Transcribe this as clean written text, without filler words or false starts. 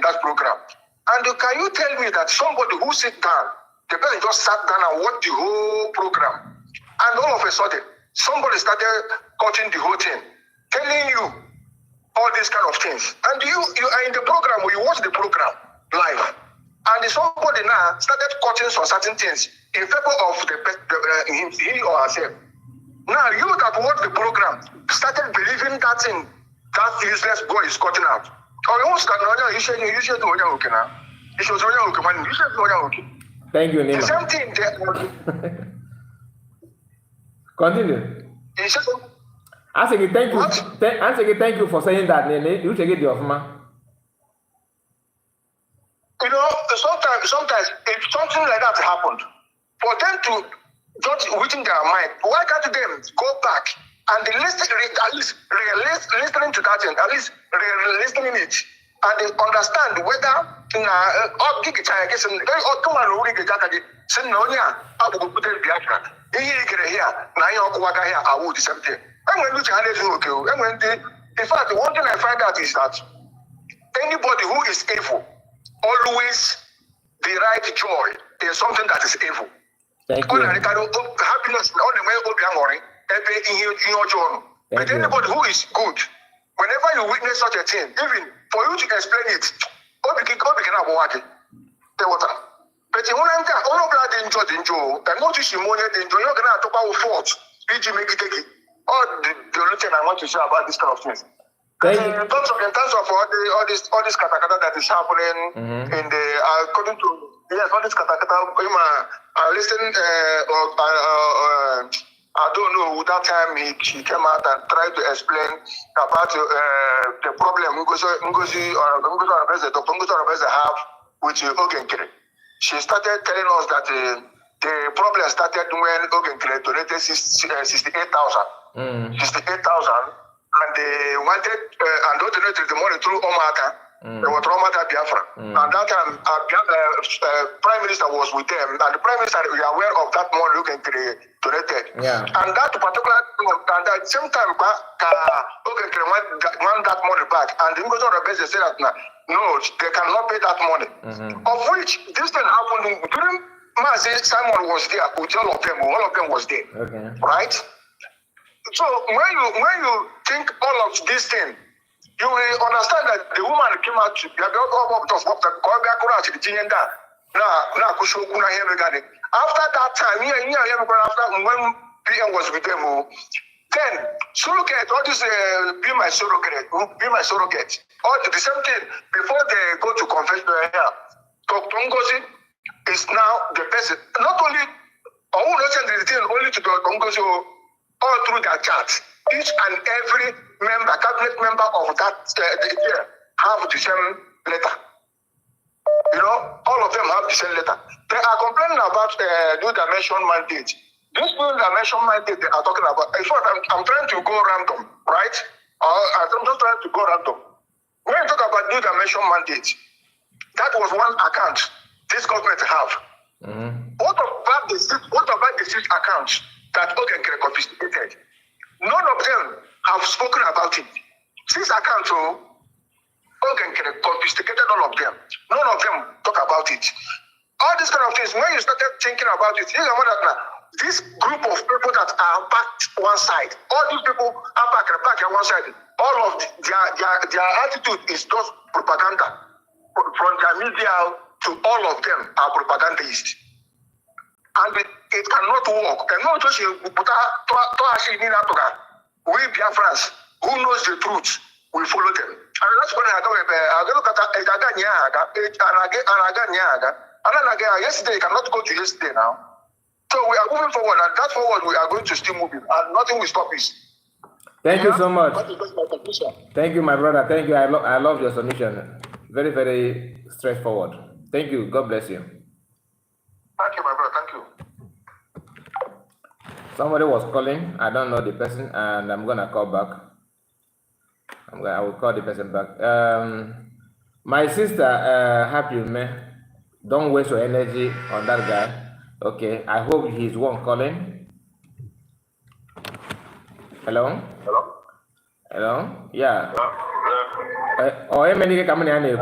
that program. And can you tell me that somebody who sit down, the person just sat down and watched the whole program, and all of a sudden, somebody started cutting the whole thing, telling you all these kind of things. And you are in the program, or you watch the program live, and somebody now started cutting some certain things in favor of he or herself. Now you that watch the program started believing that thing that useless boy is cutting out. Or you should do okay now. You should do okay, man. You should do okay. Thank you, Nima. The same thing there. Continue. I say thank you. I say thank you for saying that. You take it off, man. You know, sometimes if something like that happened, for them to just within their mind, why can't them go back and at least listening to that thing, at least listening it, and they understand whether I would the same thing. In fact, one thing I find out is that anybody who is evil always derive joy in something that is evil. Thank you. Happiness but anybody who is good, whenever you witness such a thing, even for you to explain it, but you want to all of that enjoy, and not just enjoy, you're gonna talk about fault. All the only thing I want to say about this kind of things. In terms of all this katakata that is happening in the according to all this katakata, I listened I don't know, that time he came out and tried to explain about the problem Ngozi have with Nkere. She started telling us that the problem started when Nkere donated 68,000. 68,000, and they wanted and they donated the money through Omata. They were Omata Biafra. And that time, Prime Minister was with them, and the Prime Minister was aware of that money Nkere donated. Yeah. And that particular, and at the same time, Nkere want that money back, and the Ngozi Rebels said that no, they cannot pay that money. Of which this thing happened during Simon was there with all of them was there. Okay. Right? So when you think all of this thing, you will understand that the woman came out to after that time, after when PM was with them, then surrogate, all this be my surrogate, all the same thing before they go to confession here. Dr. Ngozi is now the person, not only only to Dr. Ngozi, all through their chat. Each and every cabinet member of that have the same letter. You know, all of them have the same letter. They are complaining about new dimension mandate. This new dimension mandate they are talking about. In fact, I'm trying to go random, right? I'm just trying to go random. When you talk about new dimension mandate, that was one account this government have. What about the six accounts that Nkere confiscated? None of them have spoken about it. 6 accounts, Nkere confiscated all of them. None of them talk about it. All these kind of things, when you started thinking about it, you know that this group of people that are backed one side, all these people are back on one side, all of their attitude is just propaganda. From their media to all of them are propagandists. And it cannot work. And not just we Biafrans, who knows the truth, we follow them. And that's when I look at yesterday, cannot go to yesterday now. So we are moving forward, and that forward we are going to still moving, and nothing will stop us. Thank you so much. Thank you, my brother. Thank you. I love your submission. Very, very straightforward. Thank you. God bless you. Thank you, my brother. Thank you. Somebody was calling. I don't know the person, and I'm gonna call back. I will call the person back. My sister, happy man. Don't waste your energy on that guy. Okay. I hope he's one calling. Hello. Hello. Hello. Yeah. Hello. Oh, how many coming in?